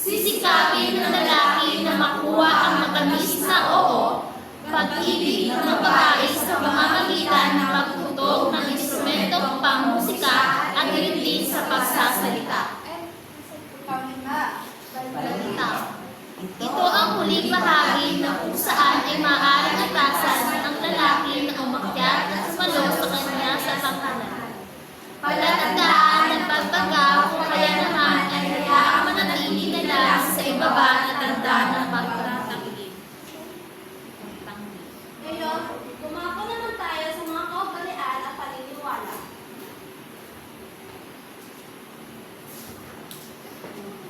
Sisikapin ng lalaki na makuha ang matamis na oo, pag-ibig ng babae sa pamamagitan ng pagtutok ng instrumentong pangmusika at hindi sa pagsasalita. Balita. Ito ang huling bahagi na kung saan ay maaaring atasan ang lalaki na umakyat at sumalo sa kanya sa panghanan. Palatandaan ng pagtanggap kung kaya naman ay hayaang manatili na lang sa ibaba na tanda ng pagtatanggi. Ngayon, kumako naman tayo sa mga kaugalian at paniniwala.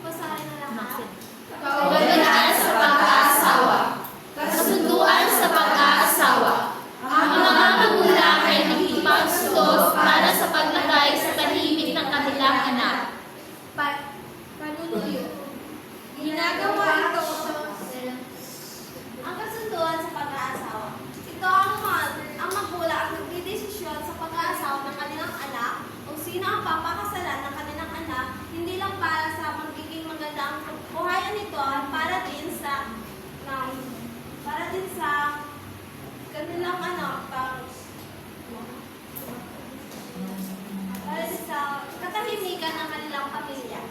Basahin na lahat. Kaugalian sa pag-aasawa. Kasunduan sa pag-aasawa. Ang mga magulang ay nakikipagsunod para sa paglagay sa tahimik ng kanilang anak. Panunuyo. Ginagawa ito ang kasunduan sa pag-aasawa. Ito ang magulang ang nagdidesisyon sa pag-aasawa ng kanilang anak kung sino ang papakasalan ng kanilang anak, hindi lang para sa magiging magandang buhayan nito, para din sa kanilang para din sa katahimikan ng kanilang pamilya.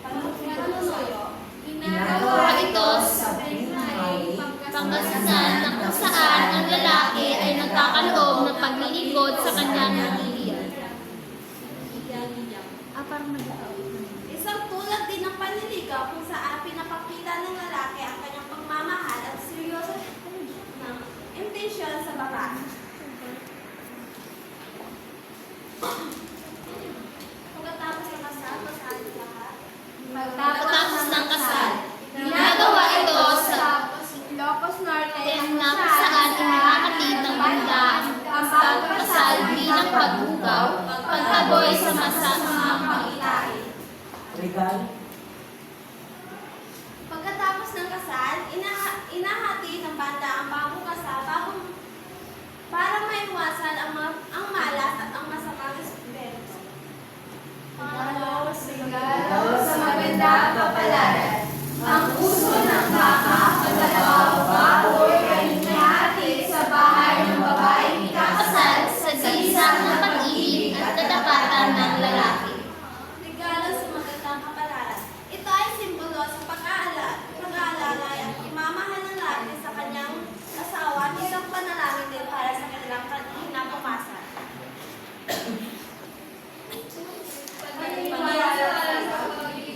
Panunuyo. Ginagawa ito sa pangkasal na kung saan ang lalaki ay nagkakaloob ng paglilingkod sa kanyang pamilya. Isang tulad din ng panliligaw kung saan pinapakita ng lalaki ang kanyang pagmamahal at seryoso ng intensyon sa babae. Pagkatapos ng kasal, basahin lahat. Pagkatapos ng kasal, ginagawa ito sa Ilocos Norte na kung saan inahatid ng banda ang pagkasal bilang paghugaw, pagtaboy sa masamang pangitain. Regal. Pagkatapos ng kasal, inahati ng banda ang bagong kasal para maiwasan ang malas at ang masamang espiritu. Pangalawa, Regalo sa magandang kapalaran. Ang puso ng baka at dalawang baboy ay inihati sa bahay ng babaeng ikakasal sa gisang ng pag-ibig at katapatan ng lalaki. regalo sa magandang kapalaran. Ito ay simbolo sa pag-aalalay at imamahal ng lalaki sa kanyang asawa at isang panalangin din para sa kanilang kinabukasan. Paniniwala sa pag-ibig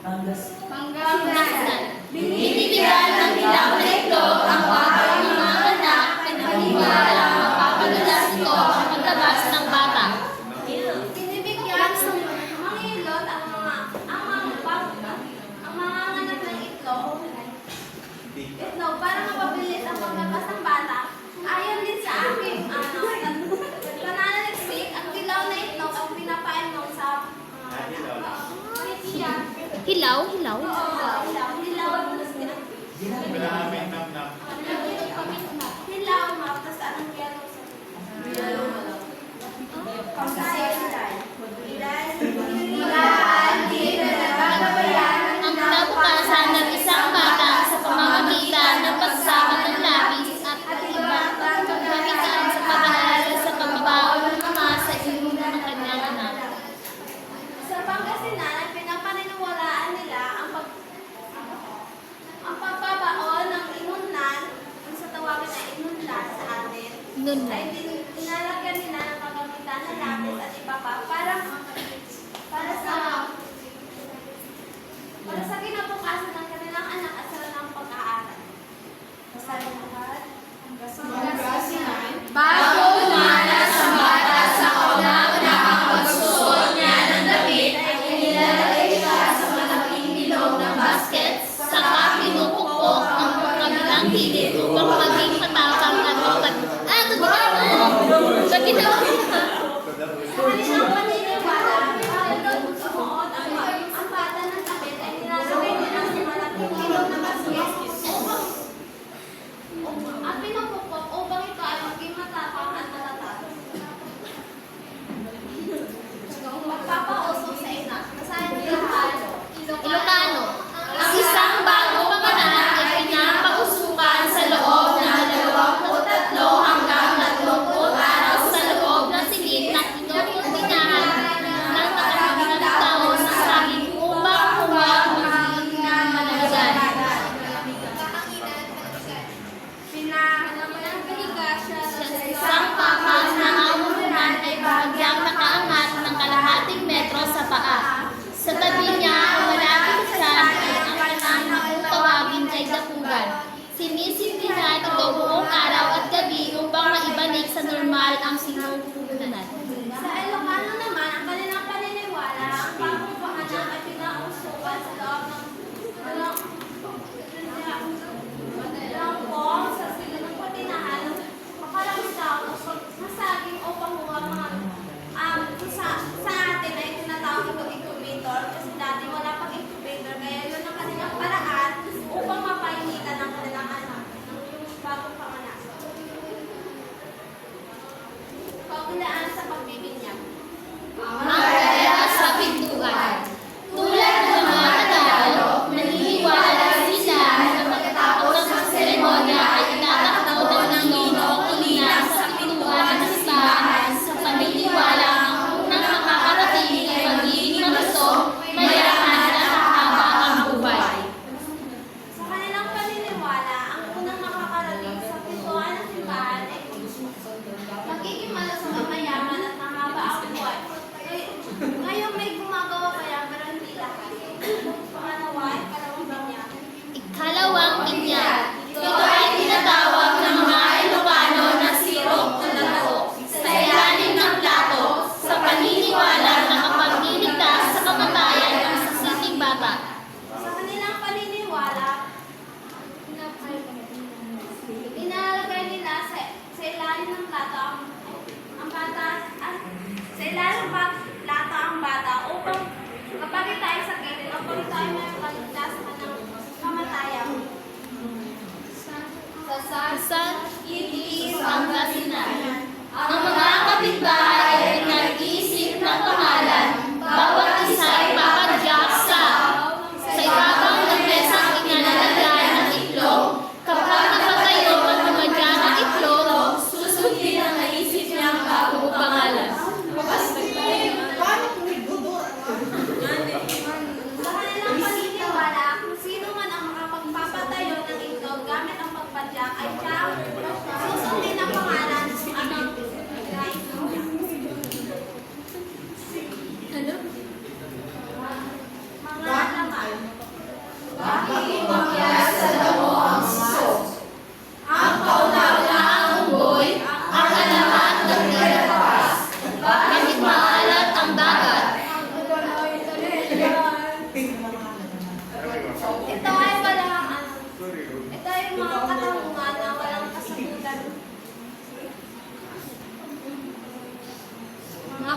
Pangasinan. Binibigyan ng dilaw na itlog ang bagay ng mga anak na naniniwala mapapagalas ito ang paglabas ng bata. Binibigyan ng mga ilot ang mga anak ng itlog para mapabilis ang paglabas ng bata. Ayon din sa aking pananaliksik, ang dilaw na itlog ang pinapainom sa mga anak. Hilaw, hilaw. Dilaw. Hilaw, ma'am. Tapos anong yellow sa Ang kinabukasan ng isang bata sa pamamagitan ng pagsama ng lapis at iba paggamitan sa pag-aaral sa pagbabaon ng ama sa ilong ng kanyang anak. Sa Pangasinan, ay pinapaniniwalaan nila ang pagbabaon ng inunlan, kung sa tawagin na inunlan sa atin, Nun. ay dinalagyan nila ng kagamitan ng lapis at iba pa para sa kinabukasan ng kanilang anak at sa kanilang pag-aaral. Salamat. Bago umalas ang bata sa kauna-unahang pagsusuot niya ng damit, ay nilalagay siya sa malaking bilog na basket, saka pinupukpok ang kabilang gilid upang maging matapang at mapag... Sabi na! Sa kanilang paniniwala, bago sumuot ang bata ng damit ay nilalagay nila sa malaking ilog na basket ang pinupukpok upang ito ay maging matapang at matatag. Magpapausok sa ina. Basahin niyo lahat. Ilocano. Ang isang bagong panganak ay pinapausukan sa loob ng 23 hanggang 30 araw sa loob ng silid na inuumbinahan ng nakakabinang taon ng saging upang huwag magiging malalagan. Sa isang papas na amununan ay bahagyang nakaangat ng kalahating metro sa paa. Sa tabi niya, ang malaking tiyan ay ang kanyang tawagin ay dapugan. Sinisindihan ito buong araw at gabi upang maibalik sa normal ang sinupunan. Sa Ilocano naman, ang kanilang paniniwala, ang bagong panganak ay pinausukan sa loob ng langkong sa silid ng patinahan ng makaraming tao na saging upang huwag mga sa atin ay tinatawag ito incubator kasi dati wala pang incubator kaya yun ang kanilang paraan upang mapainitan ng kanilang anak ng yung bagong panganak. Paulaan sa pagbibinyag. Ang kaya sa pintuan. Tulad ng mga Tagalog, naniniwala sila na pagkatapos ng seremonya ay itatakbo ng ninong ulila sa pintuan ng simbahan sa paniniwala ang unang makakarating ay magiging malusog, mayaman at hahaba ang buhay. Sa kanilang paniniwala, ang unang makakarating sa pintuan ng simbahan ay magiging malusog ang mayaman at mahaba ang buhay. Ngayon may gumagawa pa yan, pero hindi lahat. Pangalawa ay kalawang binyag. Ikalawang binyag. Ito ay tinatawag ng mga Ilocano na sirok o lato sa ilalim ng plato sa paniniwala na kapagliligtas sa kamatayan ng sasiting bata. Sa kanilang paniniwala, inalagay nila sa ilalim ng plato ang bata, sa ilalim ng plato ang bata upang kapag ito ay sakit, upang ito ay may kaligtas ng kamatayan. Sa Itis, Pangasinan. Ang mga kapitbahay ay nag-iisip ng pangalan, bawat isa ay papadyak sa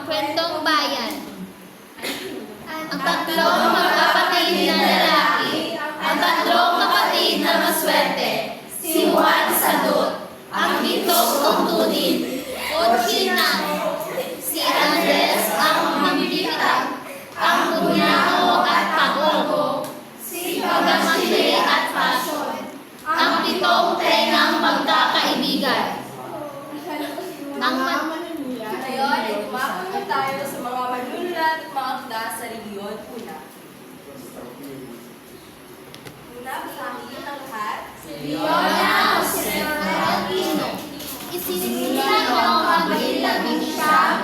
kwentong bayan. Ang tatlong magkapatid na lalaki, ang tatlong kapatid na maswerte, si Juan Sadot, ang bitong tungtunin, Ochina, si Andres ang mambibitag, ang Bunyao at Pagogo, si Pagamante at Pasyon, ang pitong tengang magkakaibigan. Ang Ngayon ay dumako na tayo sa mga manunulat at mga akda sa reliyon. Una, basahin ang lahat. Leona Jose Aquino, isinisilang ng mag-labing-siyam,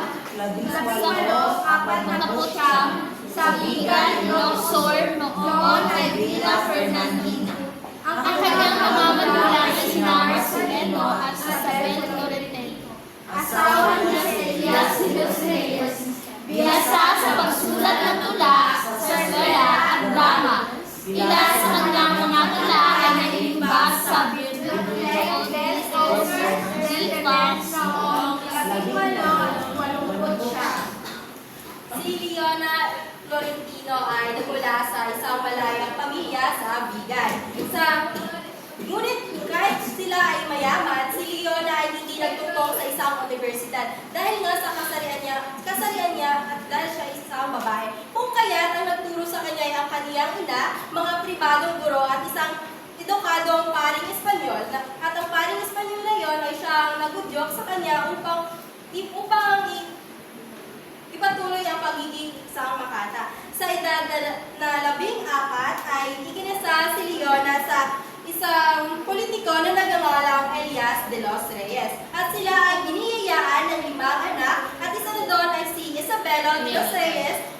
sa Bigan, Loxor, noon ay Villa Fernandina. Ang kanyang mga magulang ay sina Marcelino at Isabel Torrentino. Asawa niya si Elias de los Reyes, bihasa sa pagsulat ng tula, sarsuela at drama. Ilan sa kanyang mga tula ay naiimbag sa Bibliography G. Fox noong 1880. Si Leona Florentino ay nagmula sa isang malayang pamilya sa Bigan. Ngunit kahit sila ay mayaman, si Leona ay hindi nagtutong sa isang universidad dahil nga sa kasarian niya at dahil siya isang babae. Kung kaya't ang nagturo sa kanya ay ang kaniyang ina, mga pribadong guro at isang edukadong paring Espanyol. At ang paring Espanyol na yon ay siyang nagudyok sa kanya upang ipatuloy ang pagiging isang makata. Sa edad na 14 ay ikinasal si Leona sa isang politiko na nagangalang Elias de los Reyes. At sila ay biniyayaan ng 5 anak at isa na doon ay si Isabela de los Reyes